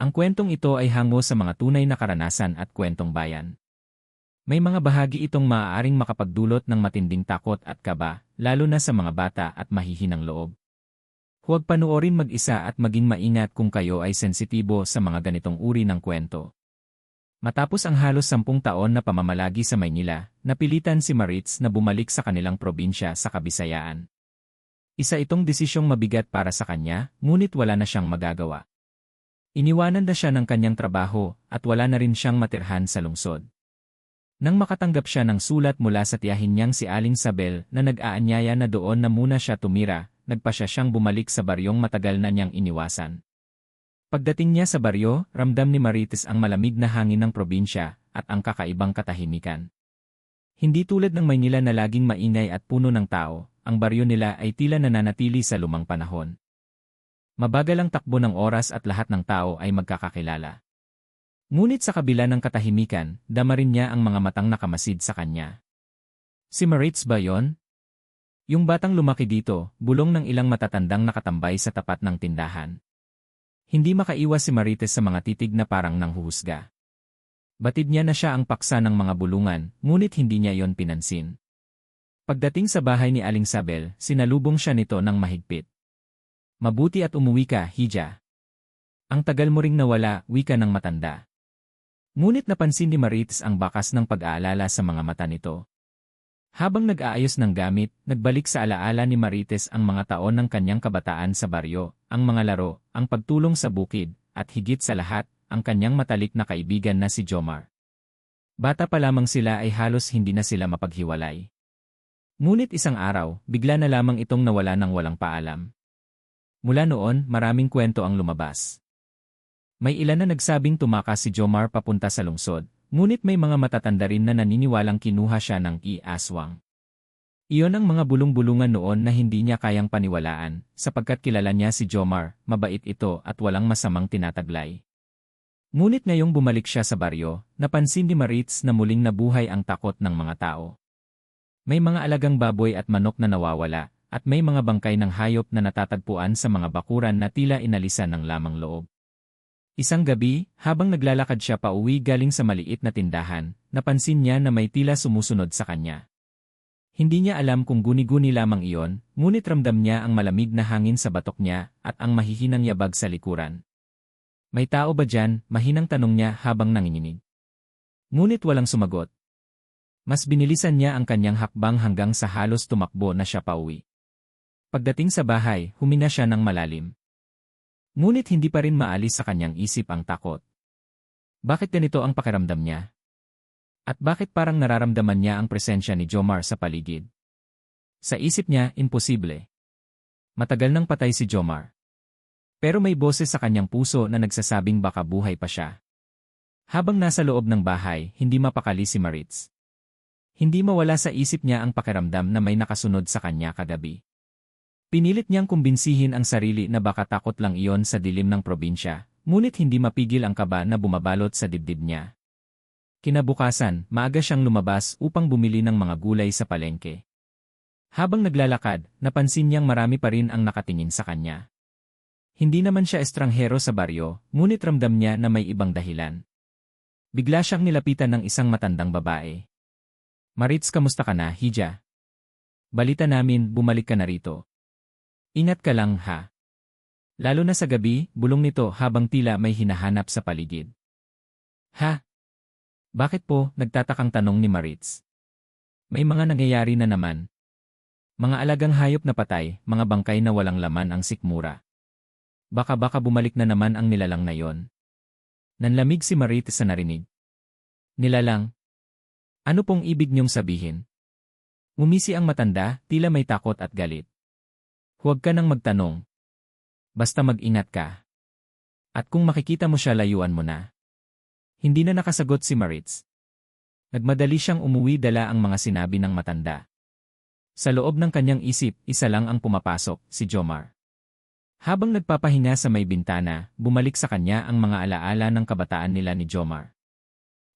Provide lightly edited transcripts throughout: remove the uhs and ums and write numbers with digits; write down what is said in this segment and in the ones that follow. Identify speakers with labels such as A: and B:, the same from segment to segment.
A: Ang kwentong ito ay hango sa mga tunay na karanasan at kwentong bayan. May mga bahagi itong maaaring makapagdulot ng matinding takot at kaba, lalo na sa mga bata at mahihinang loob. Huwag panoorin mag-isa at maging maingat kung kayo ay sensitibo sa mga ganitong uri ng kwento. Matapos ang halos 10 taon na pamamalagi sa Maynila, napilitan si Maritz na bumalik sa kanilang probinsya sa Kabisayaan. Isa itong desisyong mabigat para sa kanya, ngunit wala na siyang magagawa. Iniwanan na siya ng kanyang trabaho at wala na rin siyang matirhan sa lungsod. Nang makatanggap siya ng sulat mula sa tiyahin niyang si Aling Sabel na nag-aanyaya na doon na muna siya tumira, nagpasya siyang bumalik sa baryong matagal na niyang iniwasan. Pagdating niya sa baryo, ramdam ni Maritz ang malamig na hangin ng probinsya at ang kakaibang katahimikan. Hindi tulad ng Maynila na laging maingay at puno ng tao, ang baryo nila ay tila nananatili sa lumang panahon. Mabagal ang takbo ng oras at lahat ng tao ay magkakakilala. Ngunit sa kabila ng katahimikan, dama rin niya ang mga matang nakamasid sa kanya. Si Maritz ba yon? Yung batang lumaki dito, bulong ng ilang matatandang nakatambay sa tapat ng tindahan. Hindi makaiwas si Maritz sa mga titig na parang nanghuhusga. Batid niya na siya ang paksa ng mga bulungan, ngunit hindi niya yon pinansin. Pagdating sa bahay ni Aling Sabel, sinalubong siya nito ng mahigpit. Mabuti at umuwi ka, Hija. Ang tagal mo ring nawala, wika ng matanda. Ngunit napansin ni Maritz ang bakas ng pag-aalala sa mga mata nito. Habang nag-aayos ng gamit, nagbalik sa alaala ni Maritz ang mga taon ng kanyang kabataan sa baryo, ang mga laro, ang pagtulong sa bukid, at higit sa lahat, ang kanyang matalik na kaibigan na si Jomar. Bata pa lamang sila ay halos hindi na sila mapaghiwalay. Ngunit isang araw, bigla na lamang itong nawala ng walang paalam. Mula noon, maraming kwento ang lumabas. May ilan na nagsabing tumakas si Jomar papunta sa lungsod, ngunit may mga matatanda rin na naniniwalang kinuha siya ng aswang. Iyon ang mga bulong-bulungan noon na hindi niya kayang paniwalaan, sapagkat kilala niya si Jomar, mabait ito at walang masamang tinataglay. Ngunit ngayong bumalik siya sa baryo, napansin ni Maritz na muling nabuhay ang takot ng mga tao. May mga alagang baboy at manok na nawawala, at may mga bangkay ng hayop na natatagpuan sa mga bakuran na tila inalisan ng lamang loob. Isang gabi, habang naglalakad siya pauwi galing sa maliit na tindahan, napansin niya na may tila sumusunod sa kanya. Hindi niya alam kung guni-guni lamang iyon, ngunit ramdam niya ang malamig na hangin sa batok niya at ang mahihinang yabag sa likuran. May tao ba dyan? Mahinang tanong niya habang nanginginig. Ngunit walang sumagot. Mas binilisan niya ang kanyang hakbang hanggang sa halos tumakbo na siya pauwi. Pagdating sa bahay, humina siya ng malalim. Ngunit hindi pa rin maalis sa kanyang isip ang takot. Bakit ganito ang pakiramdam niya? At bakit parang nararamdaman niya ang presensya ni Jomar sa paligid? Sa isip niya, imposible. Matagal nang patay si Jomar. Pero may boses sa kanyang puso na nagsasabing baka buhay pa siya. Habang nasa loob ng bahay, hindi mapakali si Maritz. Hindi mawala sa isip niya ang pakiramdam na may nakasunod sa kanya kagabi. Pinilit niyang kumbinsihin ang sarili na baka takot lang iyon sa dilim ng probinsya, ngunit hindi mapigil ang kaba na bumabalot sa dibdib niya. Kinabukasan, maaga siyang lumabas upang bumili ng mga gulay sa palengke. Habang naglalakad, napansin niyang marami pa rin ang nakatingin sa kanya. Hindi naman siya estranghero sa baryo, ngunit ramdam niya na may ibang dahilan. Bigla siyang nilapitan ng isang matandang babae. Maritz, kamusta ka na, Hija? Balita namin, bumalik ka na rito. Ingat ka lang, ha? Lalo na sa gabi, bulong nito habang tila may hinahanap sa paligid. Ha? Bakit po? Nagtatakang tanong ni Maritz. May mga nangyayari na naman. Mga alagang hayop na patay, mga bangkay na walang laman ang sikmura. Baka bumalik na naman ang nilalang na yon. Nanlamig si Maritz sa narinig. Nilalang? Ano pong ibig niyong sabihin? Umisi ang matanda, tila may takot at galit. Huwag ka nang magtanong. Basta mag-ingat ka. At kung makikita mo siya, layuan mo na. Hindi na nakasagot si Maritz. Nagmadali siyang umuwi, dala ang mga sinabi ng matanda. Sa loob ng kanyang isip, isa lang ang pumapasok, si Jomar. Habang nagpapahinga sa may bintana, bumalik sa kanya ang mga alaala ng kabataan nila ni Jomar.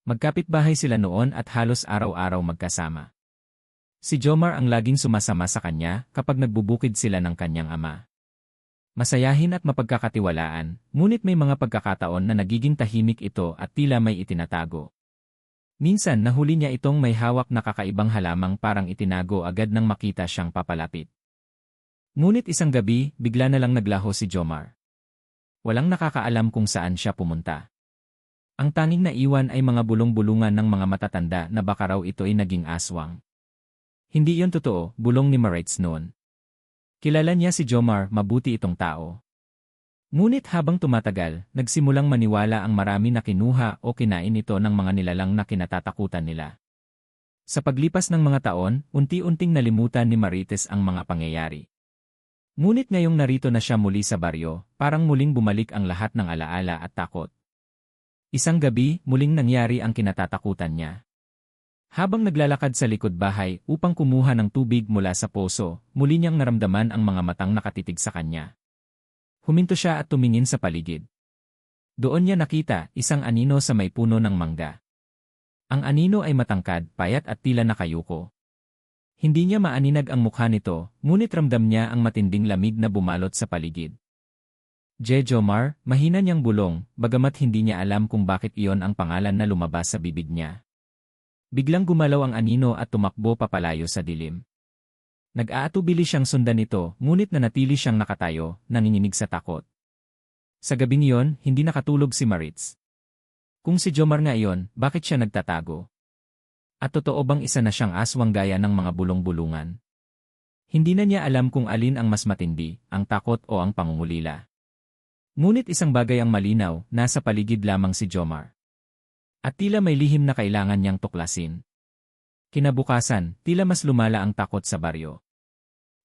A: Magkapitbahay sila noon at halos araw-araw magkasama. Si Jomar ang laging sumasama sa kanya kapag nagbubukid sila ng kanyang ama. Masayahin at mapagkakatiwalaan, ngunit may mga pagkakataon na nagiging tahimik ito at tila may itinatago. Minsan nahuli niya itong may hawak na kakaibang halamang parang itinago agad nang makita siyang papalapit. Ngunit isang gabi, bigla na lang naglaho si Jomar. Walang nakakaalam kung saan siya pumunta. Ang tanging naiwan ay mga bulong-bulungan ng mga matatanda na baka raw ito ay naging aswang. Hindi iyon totoo, bulong ni Maritz noon. Kilala niya si Jomar, mabuti itong tao. Ngunit habang tumatagal, nagsimulang maniwala ang marami na kinuha o kinain ito ng mga nilalang na kinatatakutan nila. Sa paglipas ng mga taon, unti-unting nalimutan ni Maritz ang mga pangyayari. Ngunit ngayong narito na siya muli sa baryo, parang muling bumalik ang lahat ng alaala at takot. Isang gabi, muling nangyari ang kinatatakutan niya. Habang naglalakad sa likod bahay upang kumuha ng tubig mula sa poso, muli niyang naramdaman ang mga matang nakatitig sa kanya. Huminto siya at tumingin sa paligid. Doon niya nakita isang anino sa may puno ng mangga. Ang anino ay matangkad, payat at tila nakayuko. Hindi niya maaninag ang mukha nito, ngunit ramdam niya ang matinding lamig na bumalot sa paligid. Jomar, mahina niyang bulong, bagamat hindi niya alam kung bakit iyon ang pangalan na lumabas sa bibig niya. Biglang gumalaw ang anino at tumakbo papalayo sa dilim. Nag-aatubili siyang sundan nito, ngunit nanatili siyang nakatayo, nanginginig sa takot. Sa gabing iyon, hindi nakatulog si Maritz. Kung si Jomar nga iyon, bakit siya nagtatago? At totoo bang isa na siyang aswang gaya ng mga bulong-bulungan? Hindi na niya alam kung alin ang mas matindi, ang takot o ang pangungulila. Ngunit isang bagay ang malinaw, nasa paligid lamang si Jomar. At tila may lihim na kailangan niyang tuklasin. Kinabukasan, tila mas lumala ang takot sa baryo.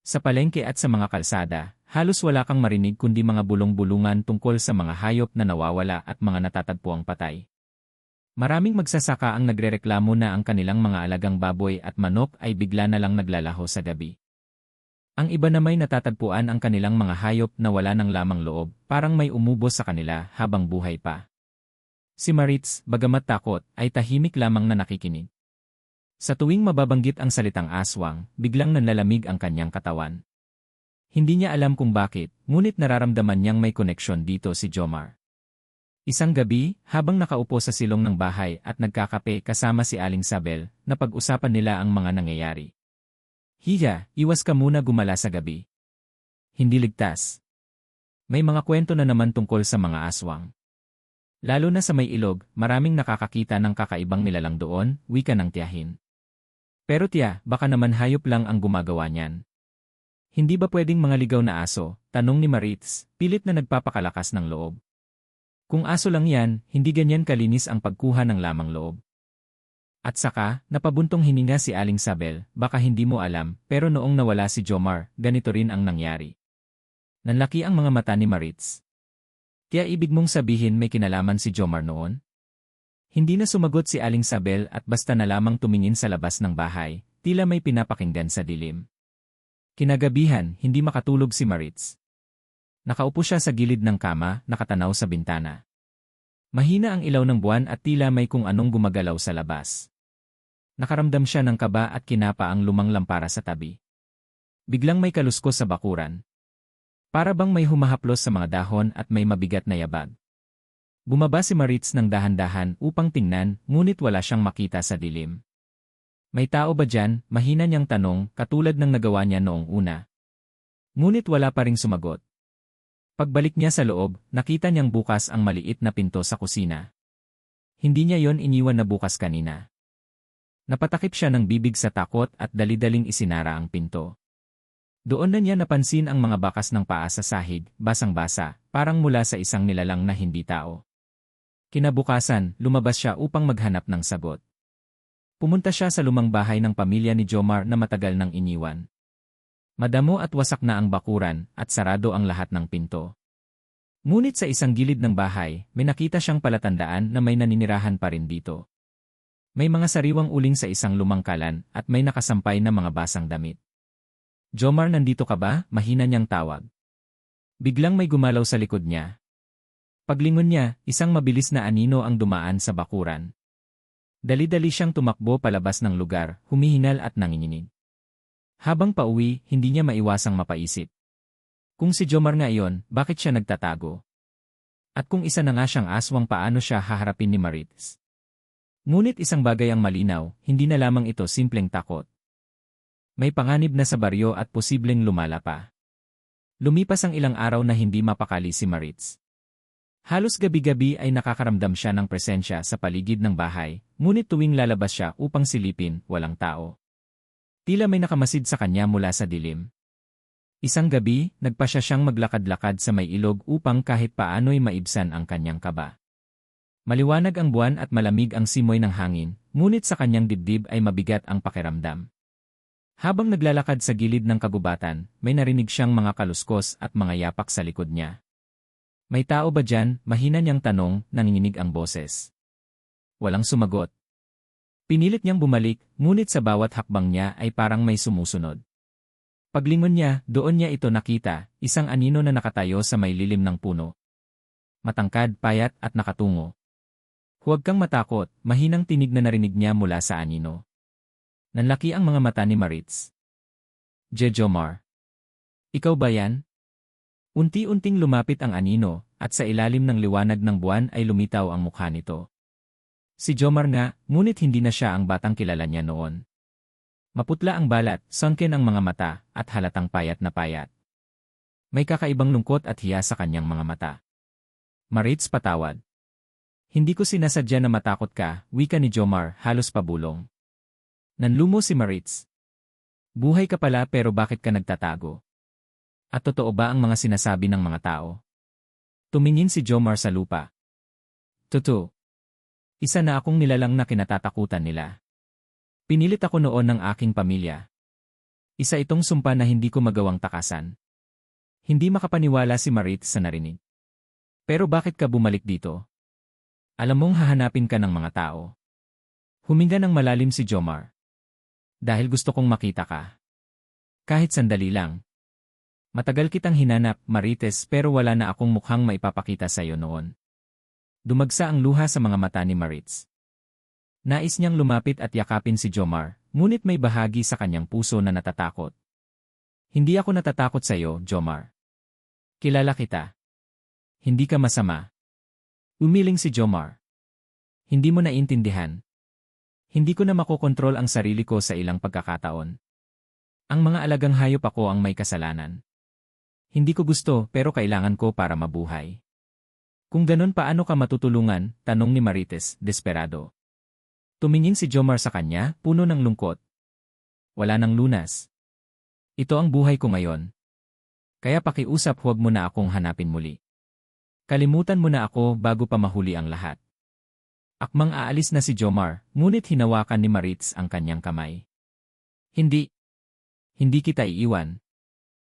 A: Sa palengke at sa mga kalsada, halos wala kang marinig kundi mga bulong-bulungan tungkol sa mga hayop na nawawala at mga natatagpuang patay. Maraming magsasaka ang nagrereklamo na ang kanilang mga alagang baboy at manok ay bigla na lang naglalaho sa gabi. Ang iba na may natatagpuan ang kanilang mga hayop na wala ng lamang loob, parang may umubos sa kanila habang buhay pa. Si Maritz, bagamat takot, ay tahimik lamang na nakikinig. Sa tuwing mababanggit ang salitang aswang, biglang nanlalamig ang kanyang katawan. Hindi niya alam kung bakit, ngunit nararamdaman niyang may koneksyon dito si Jomar. Isang gabi, habang nakaupo sa silong ng bahay at nagkakape kasama si Aling Sabel, napag-usapan nila ang mga nangyayari. Hiya, iwas ka muna gumala sa gabi. Hindi ligtas. May mga kwento na naman tungkol sa mga aswang. Lalo na sa may ilog, maraming nakakakita ng kakaibang nilalang doon, wika ng tiyahin. Pero tiya, baka naman hayop lang ang gumagawa niyan. Hindi ba pwedeng mga ligaw na aso? Tanong ni Maritz, pilit na nagpapakalakas ng loob. Kung aso lang yan, hindi ganyan kalinis ang pagkuha ng lamang loob. At saka, napabuntong hininga si Aling Sabel, baka hindi mo alam, pero noong nawala si Jomar, ganito rin ang nangyari. Nanlaki ang mga mata ni Maritz. Kaya ibig mong sabihin may kinalaman si Jomar noon? Hindi na sumagot si Aling Sabel at basta na lamang tumingin sa labas ng bahay, tila may pinapakinggan sa dilim. Kinagabihan, hindi makatulog si Maritz. Nakaupo siya sa gilid ng kama, nakatanaw sa bintana. Mahina ang ilaw ng buwan at tila may kung anong gumagalaw sa labas. Nakaramdam siya ng kaba at kinapa ang lumang lampara sa tabi. Biglang may kaluskos sa bakuran. Para bang may humahaplos sa mga dahon at may mabigat na yabag. Bumaba si Maritz ng dahan-dahan upang tingnan, ngunit wala siyang makita sa dilim. May tao ba dyan? Mahina niyang tanong, katulad ng nagawa niya noong una. Ngunit wala pa ring sumagot. Pagbalik niya sa loob, nakita niyang bukas ang maliit na pinto sa kusina. Hindi niya yon iniwan na bukas kanina. Napatakip siya ng bibig sa takot at dali-daling isinara ang pinto. Doon na niya napansin ang mga bakas ng paa sa sahig, basang-basa, parang mula sa isang nilalang na hindi tao. Kinabukasan, lumabas siya upang maghanap ng sagot. Pumunta siya sa lumang bahay ng pamilya ni Jomar na matagal nang iniwan. Madamo at wasak na ang bakuran at sarado ang lahat ng pinto. Ngunit sa isang gilid ng bahay, may nakita siyang palatandaan na may naninirahan pa rin dito. May mga sariwang uling sa isang lumang kalan at may nakasampay na mga basang damit. Jomar, nandito ka ba? Mahina niyang tawag. Biglang may gumalaw sa likod niya. Paglingon niya, isang mabilis na anino ang dumaan sa bakuran. Dali-dali siyang tumakbo palabas ng lugar, humihingal at nanginginig. Habang pauwi, hindi niya maiwasang mapaisip. Kung si Jomar nga iyon, bakit siya nagtatago? At kung isa na nga siyang aswang, paano siya haharapin ni Maritz? Ngunit isang bagay ang malinaw, hindi na lamang ito simpleng takot. May panganib na sa baryo at posibleng lumala pa. Lumipas ang ilang araw na hindi mapakali si Maritz. Halos gabi-gabi ay nakakaramdam siya ng presensya sa paligid ng bahay, ngunit tuwing lalabas siya upang silipin, walang tao. Tila may nakamasid sa kanya mula sa dilim. Isang gabi, nagpasya siyang maglakad-lakad sa may ilog upang kahit paano'y maibsan ang kanyang kaba. Maliwanag ang buwan at malamig ang simoy ng hangin, ngunit sa kanyang dibdib ay mabigat ang pakiramdam. Habang naglalakad sa gilid ng kagubatan, may narinig siyang mga kaluskos at mga yapak sa likod niya. May tao ba dyan? Mahina niyang tanong, nanginginig ang boses. Walang sumagot. Pinilit niyang bumalik, ngunit sa bawat hakbang niya ay parang may sumusunod. Paglingon niya, doon niya ito nakita, isang anino na nakatayo sa may lilim ng puno. Matangkad, payat at nakatungo. Huwag kang matakot, mahinang tinig na narinig niya mula sa anino. Nanlaki ang mga mata ni Maritz. Jomar. Ikaw ba yan? Unti-unting lumapit ang anino, at sa ilalim ng liwanag ng buwan ay lumitaw ang mukha nito. Si Jomar nga, ngunit hindi na siya ang batang kilala niya noon. Maputla ang balat, sunken ang mga mata, at halatang payat na payat. May kakaibang lungkot at hiya sa kanyang mga mata. Maritz, patawad. Hindi ko sinasadya na matakot ka, wika ni Jomar, halos pabulong. Nanlumo si Maritz. Buhay ka pala pero bakit ka nagtatago? At totoo ba ang mga sinasabi ng mga tao? Tumingin si Jomar sa lupa. Totoo. Isa na akong nilalang na kinatatakutan nila. Pinilit ako noon ng aking pamilya. Isa itong sumpa na hindi ko magawang takasan. Hindi makapaniwala si Maritz sa narinig. Pero bakit ka bumalik dito? Alam mong hahanapin ka ng mga tao. Huminga ng malalim si Jomar. Dahil gusto kong makita ka. Kahit sandali lang. Matagal kitang hinanap, Maritz, pero wala na akong mukhang maipapakita sa iyo noon. Dumagsa ang luha sa mga mata ni Maritz. Nais niyang lumapit at yakapin si Jomar, ngunit may bahagi sa kanyang puso na natatakot. Hindi ako natatakot sa iyo, Jomar. Kilala kita. Hindi ka masama. Umiling si Jomar. Hindi mo naiintindihan. Hindi ko na makokontrol ang sarili ko sa ilang pagkakataon. Ang mga alagang hayop ako ang may kasalanan. Hindi ko gusto pero kailangan ko para mabuhay. Kung ganon, paano ka matutulungan? Tanong ni Maritz, desperado. Tumingin si Jomar sa kanya, puno ng lungkot. Wala nang lunas. Ito ang buhay ko ngayon. Kaya pakiusap, huwag mo na akong hanapin muli. Kalimutan mo na ako bago pa mahuli ang lahat. Akmang aalis na si Jomar, ngunit hinawakan ni Maritz ang kanyang kamay. Hindi. Hindi kita iiwan.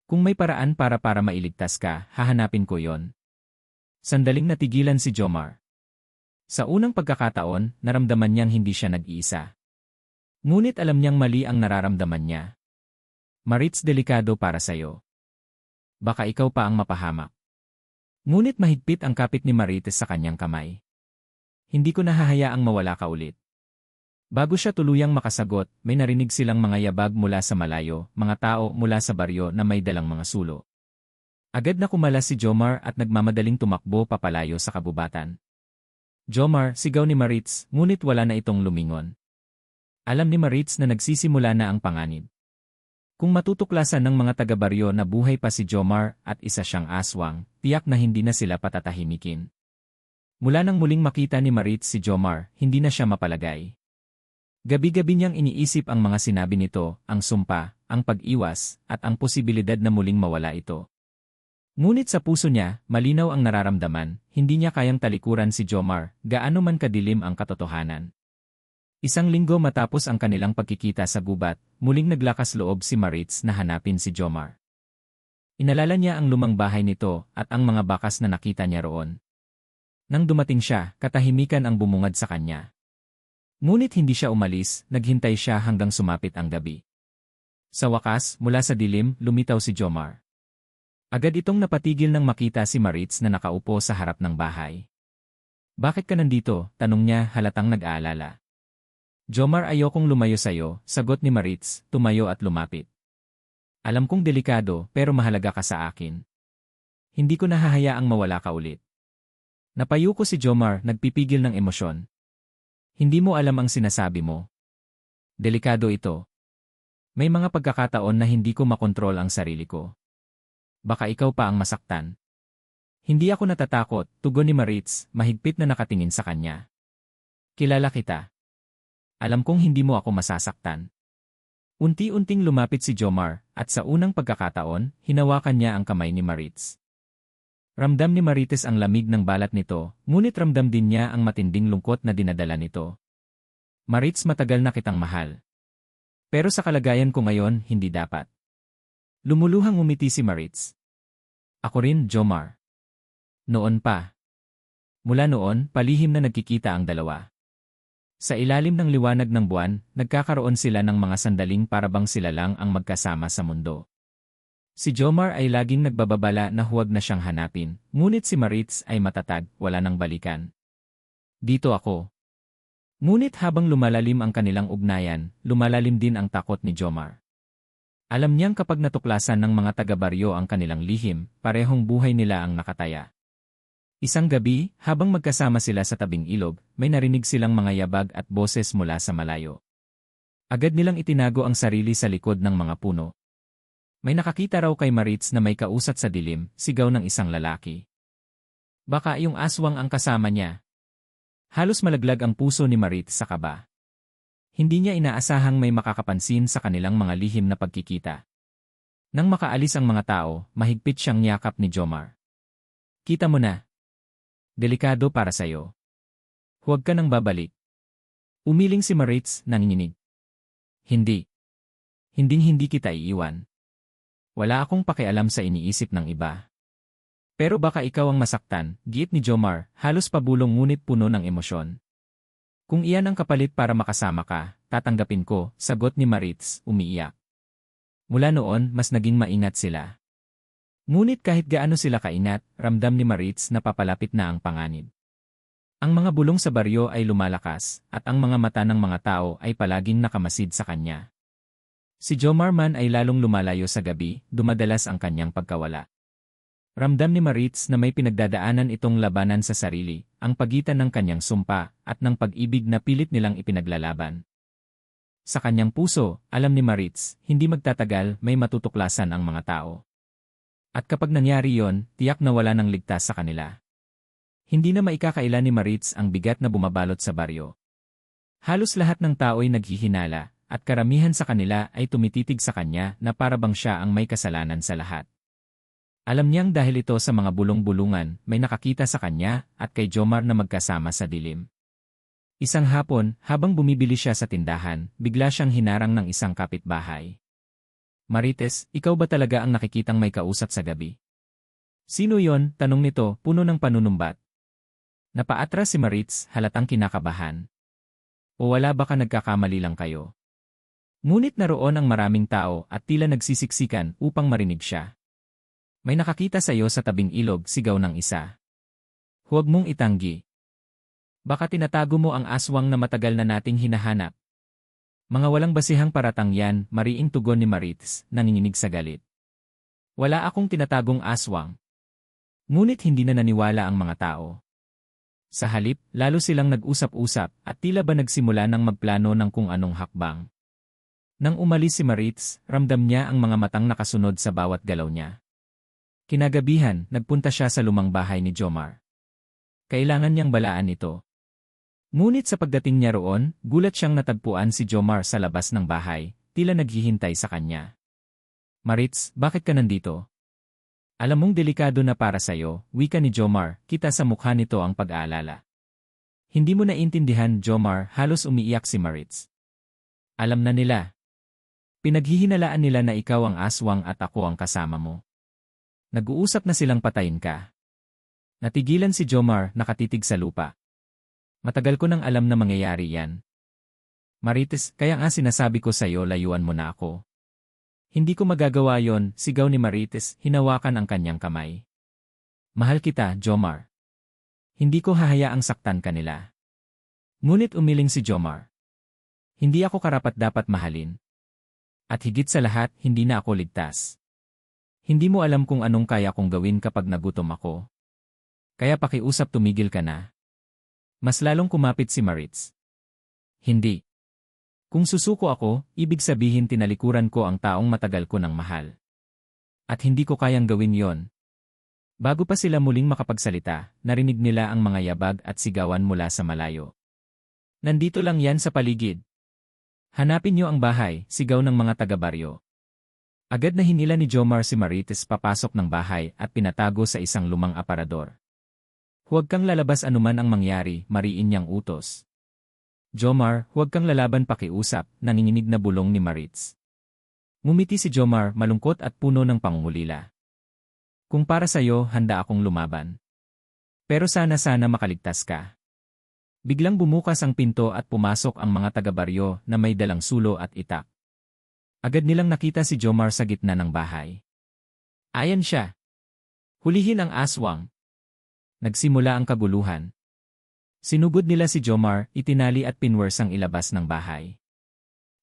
A: Kung may paraan para mailigtas ka, hahanapin ko yon. Sandaling natigilan si Jomar. Sa unang pagkakataon, naramdaman niyang hindi siya nag-iisa. Ngunit alam niyang mali ang nararamdaman niya. Maritz, delikado para sa'yo. Baka ikaw pa ang mapahamak. Ngunit mahigpit ang kapit ni Maritz sa kanyang kamay. Hindi ko nahahayaang mawala ka ulit. Bago siya tuluyang makasagot, may narinig silang mga yabag mula sa malayo, mga tao mula sa baryo na may dalang mga sulo. Agad na kumalas si Jomar at nagmamadaling tumakbo papalayo sa kabubatan. Jomar, sigaw ni Maritz, ngunit wala na itong lumingon. Alam ni Maritz na nagsisimula na ang panganib. Kung matutuklasan ng mga taga-baryo na buhay pa si Jomar at isa siyang aswang, tiyak na hindi na sila patatahimikin. Mula nang muling makita ni Maritz si Jomar, hindi na siya mapalagay. Gabi-gabi niyang iniisip ang mga sinabi nito, ang sumpa, ang pag-iwas, at ang posibilidad na muling mawala ito. Ngunit sa puso niya, malinaw ang nararamdaman, hindi niya kayang talikuran si Jomar, gaano man kadilim ang katotohanan. Isang linggo matapos ang kanilang pagkikita sa gubat, muling naglakas loob si Maritz na hanapin si Jomar. Inalala niya ang lumang bahay nito at ang mga bakas na nakita niya roon. Nang dumating siya, katahimikan ang bumungad sa kanya. Ngunit hindi siya umalis, naghintay siya hanggang sumapit ang gabi. Sa wakas, mula sa dilim, lumitaw si Jomar. Agad itong napatigil nang makita si Maritz na nakaupo sa harap ng bahay. Bakit ka nandito? Tanong niya, halatang nag-aalala. Jomar, ayokong lumayo sa'yo, sagot ni Maritz, tumayo at lumapit. Alam kong delikado, pero mahalaga ka sa akin. Hindi ko nahahayaang mawala ka ulit. Napayuko si Jomar, nagpipigil ng emosyon. Hindi mo alam ang sinasabi mo. Delikado ito. May mga pagkakataon na hindi ko makontrol ang sarili ko. Baka ikaw pa ang masaktan. Hindi ako natatakot, tugon ni Maritz, mahigpit na nakatingin sa kanya. Kilala kita. Alam kong hindi mo ako masasaktan. Unti-unting lumapit si Jomar, at sa unang pagkakataon, hinawakan niya ang kamay ni Maritz. Ramdam ni Maritz ang lamig ng balat nito, ngunit ramdam din niya ang matinding lungkot na dinadala nito. Maritz, matagal na kitang mahal. Pero sa kalagayan ko ngayon, hindi dapat. Lumuluhang umiti si Maritz. Ako rin, Jomar. Noon pa. Mula noon, palihim na nagkikita ang dalawa. Sa ilalim ng liwanag ng buwan, nagkakaroon sila ng mga sandaling parabang sila lang ang magkasama sa mundo. Si Jomar ay laging nagbababala na huwag na siyang hanapin, ngunit si Maritz ay matatag, wala nang balikan. Dito ako. Ngunit habang lumalalim ang kanilang ugnayan, lumalalim din ang takot ni Jomar. Alam niyang kapag natuklasan ng mga taga-baryo ang kanilang lihim, parehong buhay nila ang nakataya. Isang gabi, habang magkasama sila sa tabing ilog, may narinig silang mga yabag at boses mula sa malayo. Agad nilang itinago ang sarili sa likod ng mga puno. May nakakita raw kay Maritz na may kausat sa dilim, sigaw ng isang lalaki. Baka yung aswang ang kasama niya. Halos malaglag ang puso ni Maritz sa kaba. Hindi niya inaasahang may makakapansin sa kanilang mga lihim na pagkikita. Nang makaalis ang mga tao, mahigpit siyang niyakap ni Jomar. Kita mo na. Delikado para sa'yo. Huwag ka nang babalik. Umiling si Maritz, nanginginig. Hindi. Hinding-hindi kita iiwan. Wala akong pakialam sa iniisip ng iba. Pero baka ikaw ang masaktan, giit ni Jomar, halos pabulong ngunit puno ng emosyon. Kung iyan ang kapalit para makasama ka, tatanggapin ko, sagot ni Maritz, umiiyak. Mula noon, mas naging maingat sila. Ngunit kahit gaano sila kainat, ramdam ni Maritz na papalapit na ang panganib. Ang mga bulong sa baryo ay lumalakas, at ang mga mata ng mga tao ay palaging nakamasid sa kanya. Si Jomar man ay lalong lumalayo sa gabi, dumadalas ang kanyang pagkawala. Ramdam ni Maritz na may pinagdadaanan itong labanan sa sarili, ang pagitan ng kanyang sumpa, at ng pag-ibig na pilit nilang ipinaglalaban. Sa kanyang puso, alam ni Maritz, hindi magtatagal, may matutuklasan ang mga tao. At kapag nangyari yon, tiyak na wala nang ligtas sa kanila. Hindi na maikakaila ni Maritz ang bigat na bumabalot sa baryo. Halos lahat ng tao ay naghihinala, at karamihan sa kanila ay tumititig sa kanya na parabang siya ang may kasalanan sa lahat. Alam niyang dahil ito sa mga bulong-bulungan, may nakakita sa kanya at kay Jomar na magkasama sa dilim. Isang hapon, habang bumibili siya sa tindahan, bigla siyang hinarang ng isang kapitbahay. Maritz, ikaw ba talaga ang nakikitang may kausap sa gabi? Sino yon? Tanong nito, puno ng panunumbat. Napaatras si Maritz, halatang kinakabahan. O wala baka nagkakamali lang kayo? Ngunit naroon ang maraming tao at tila nagsisiksikan upang marinig siya. May nakakita sa iyo sa tabing ilog, sigaw ng isa. Huwag mong itanggi. Baka tinatago mo ang aswang na matagal na nating hinahanap. Mga walang basihang paratang yan, mariing tugon ni Maritz, nanginginig sa galit. Wala akong tinatagong aswang. Ngunit hindi na naniwala ang mga tao. Sa halip, lalo silang nag-usap-usap at tila ba nagsimula ng magplano ng kung anong hakbang. Nang umalis si Maritz, ramdam niya ang mga matang nakasunod sa bawat galaw niya. Kinagabihan, nagpunta siya sa lumang bahay ni Jomar. Kailangan niyang balaan ito. Ngunit sa pagdating niya roon, gulat siyang natagpuan si Jomar sa labas ng bahay, tila naghihintay sa kanya. Maritz, bakit ka nandito? Alam mong delikado na para sa'yo, wika ni Jomar, kita sa mukha nito ang pag-aalala. Hindi mo naintindihan, Jomar, halos umiiyak si Maritz. Alam na nila. Pinaghihinalaan nila na ikaw ang aswang at ako ang kasama mo. Nag-uusap na silang patayin ka. Natigilan si Jomar, nakatitig sa lupa. Matagal ko nang alam na mangyayari yan. Maritz, kaya nga sinasabi ko sa'yo layuan mo na ako. Hindi ko magagawa yon, sigaw ni Maritz, hinawakan ang kanyang kamay. Mahal kita, Jomar. Hindi ko hahayaang saktan kanila. Ngunit umiling si Jomar. Hindi ako karapat-dapat mahalin. At higit sa lahat, hindi na ako ligtas. Hindi mo alam kung anong kaya kong gawin kapag nagutom ako. Kaya pakiusap tumigil ka na. Mas lalong kumapit si Maritz. Hindi. Kung susuko ako, ibig sabihin tinalikuran ko ang taong matagal ko ng mahal. At hindi ko kayang gawin yon. Bago pa sila muling makapagsalita, narinig nila ang mga yabag at sigawan mula sa malayo. Nandito lang yan sa paligid. Hanapin niyo ang bahay, sigaw ng mga taga-baryo. Agad na hinila ni Jomar si Maritz papasok ng bahay at pinatago sa isang lumang aparador. Huwag kang lalabas anuman ang mangyari, mariin niyang utos. Jomar, huwag kang lalaban pakiusap, nanginginig na bulong ni Maritz. Ngumiti si Jomar, malungkot at puno ng pangungulila. Kung para sa'yo, handa akong lumaban. Pero sana makaligtas ka. Biglang bumukas ang pinto at pumasok ang mga taga-baryo na may dalang sulo at itak. Agad nilang nakita si Jomar sa gitna ng bahay. Ayan siya. Hulihin ang aswang. Nagsimula ang kaguluhan. Sinugod nila si Jomar, itinali at pinwersang ilabas ng bahay.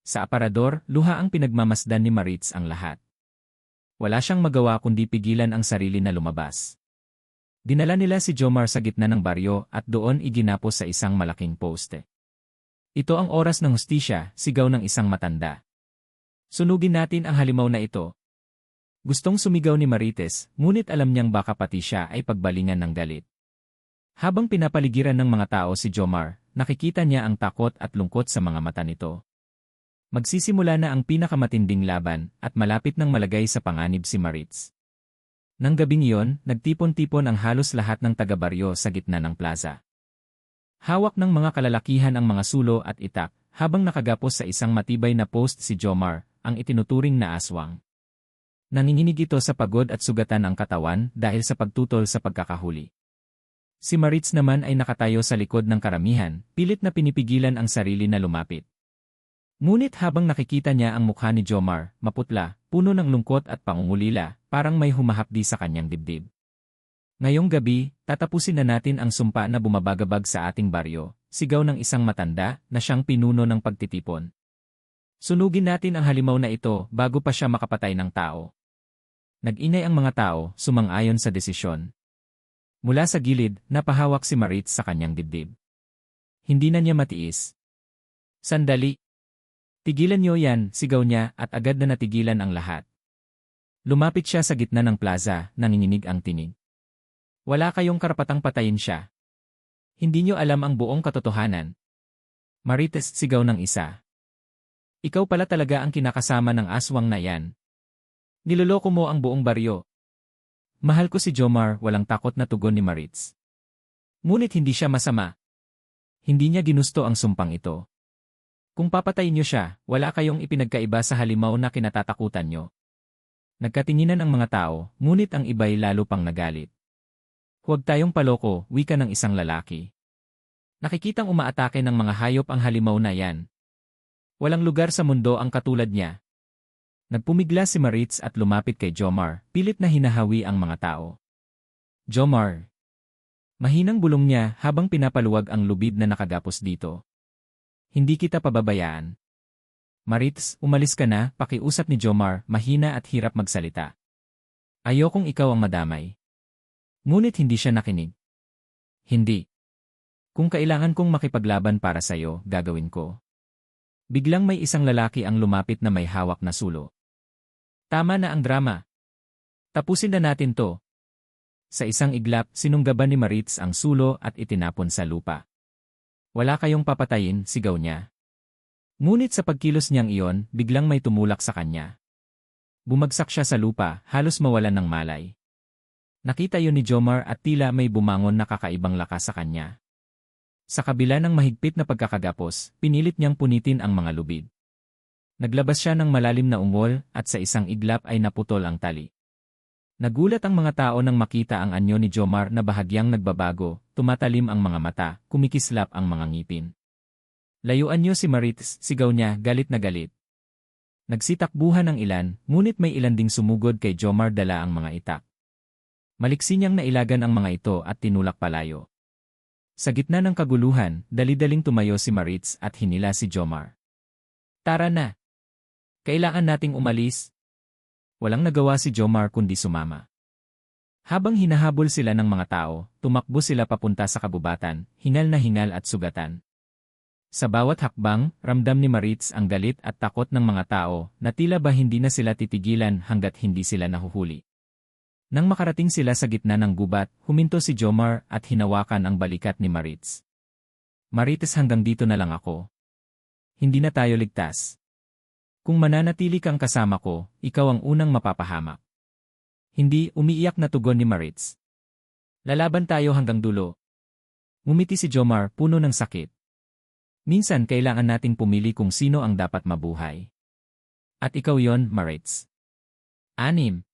A: Sa aparador, luha ang pinagmamasdan ni Maritz ang lahat. Wala siyang magawa kundi pigilan ang sarili na lumabas. Dinala nila si Jomar sa gitna ng baryo at doon iginapos sa isang malaking poste. Ito ang oras ng hustisya, sigaw ng isang matanda. Sunugin natin ang halimaw na ito. Gustong sumigaw ni Maritz, ngunit alam niyang baka pati siya ay pagbalingan ng galit. Habang pinapaligiran ng mga tao si Jomar, nakikita niya ang takot at lungkot sa mga mata nito. Magsisimula na ang pinakamatinding laban at malapit nang malagay sa panganib si Maritz. Nang gabing iyon, nagtipon-tipon ang halos lahat ng taga-baryo sa gitna ng plaza. Hawak ng mga kalalakihan ang mga sulo at itak, habang nakagapos sa isang matibay na post si Jomar, ang itinuturing na aswang. Nanginginig ito sa pagod at sugatan ang katawan dahil sa pagtutol sa pagkakahuli. Si Maritz naman ay nakatayo sa likod ng karamihan, pilit na pinipigilan ang sarili na lumapit. Ngunit habang nakikita niya ang mukha ni Jomar, maputla, puno ng lungkot at pangungulila, parang may humahapdi sa kanyang dibdib. Ngayong gabi, tatapusin na natin ang sumpa na bumabagabag sa ating baryo, sigaw ng isang matanda na siyang pinuno ng pagtitipon. Sunugin natin ang halimaw na ito bago pa siya makapatay ng tao. Nag-inay ang mga tao, sumang-ayon sa desisyon. Mula sa gilid, napahawak si Maritz sa kanyang dibdib. Hindi na niya matiis. Sandali! Tigilan niyo yan, sigaw niya at agad na natigilan ang lahat. Lumapit siya sa gitna ng plaza, nanginginig ang tinig. Wala kayong karapatang patayin siya. Hindi niyo alam ang buong katotohanan. Maritz, sigaw ng isa. Ikaw pala talaga ang kinakasama ng aswang na yan. Niloloko mo ang buong baryo. Mahal ko si Jomar, walang takot na tugon ni Maritz. Ngunit hindi siya masama. Hindi niya ginusto ang sumpang ito. Kung papatayin niyo siya, wala kayong ipinagkaiba sa halimaw na kinatatakutan niyo. Nagkatinginan ang mga tao, ngunit ang iba'y lalo pang nagalit. Huwag tayong paloko, wika ng isang lalaki. Nakikitang umaatake ng mga hayop ang halimaw na yan. Walang lugar sa mundo ang katulad niya. Nagpumigla si Maritz at lumapit kay Jomar, pilit na hinahawi ang mga tao. Jomar. Mahinang bulong niya habang pinapaluwag ang lubid na nakagapos dito. Hindi kita pababayaan. Maritz, umalis ka na, pakiusap ni Jomar, mahina at hirap magsalita. Ayokong ikaw ang madamay. Ngunit hindi siya nakinig. Hindi. Kung kailangan kong makipaglaban para sa'yo, gagawin ko. Biglang may isang lalaki ang lumapit na may hawak na sulo. Tama na ang drama. Tapusin na natin to. Sa isang iglap, sinunggaban ni Maritz ang sulo at itinapon sa lupa. Wala kayong papatayin, sigaw niya. Ngunit sa pagkilos niyang iyon, biglang may tumulak sa kanya. Bumagsak siya sa lupa, halos mawalan ng malay. Nakita yun ni Jomar at tila may bumangon na kakaibang lakas sa kanya. Sa kabila ng mahigpit na pagkakagapos, pinilit niyang punitin ang mga lubid. Naglabas siya ng malalim na ungol at sa isang iglap ay naputol ang tali. Nagulat ang mga tao nang makita ang anyo ni Jomar na bahagyang nagbabago, tumatalim ang mga mata, kumikislap ang mga ngipin. Layuan niyo si Maritz, sigaw niya, galit na galit. Nagsitakbuhan ang ilan, ngunit may ilan ding sumugod kay Jomar dala ang mga itak. Maliksi niyang nailagan ang mga ito at tinulak palayo. Sa gitna ng kaguluhan, dali-daling tumayo si Maritz at hinila si Jomar. Tara na! Kailangan nating umalis. Walang nagawa si Jomar kundi sumama. Habang hinahabol sila ng mga tao, tumakbo sila papunta sa kabubatan, hingal na hingal at sugatan. Sa bawat hakbang, ramdam ni Maritz ang galit at takot ng mga tao na tila ba hindi na sila titigilan hanggat hindi sila nahuhuli. Nang makarating sila sa gitna ng gubat, huminto si Jomar at hinawakan ang balikat ni Maritz. Maritz, hanggang dito na lang ako. Hindi na tayo ligtas. Kung mananatili kang kasama ko, ikaw ang unang mapapahamak. Hindi, umiiyak na tugon ni Maritz. Lalaban tayo hanggang dulo. Ngumiti si Jomar, puno ng sakit. Minsan kailangan nating pumili kung sino ang dapat mabuhay. At ikaw yon, Maritz. 6.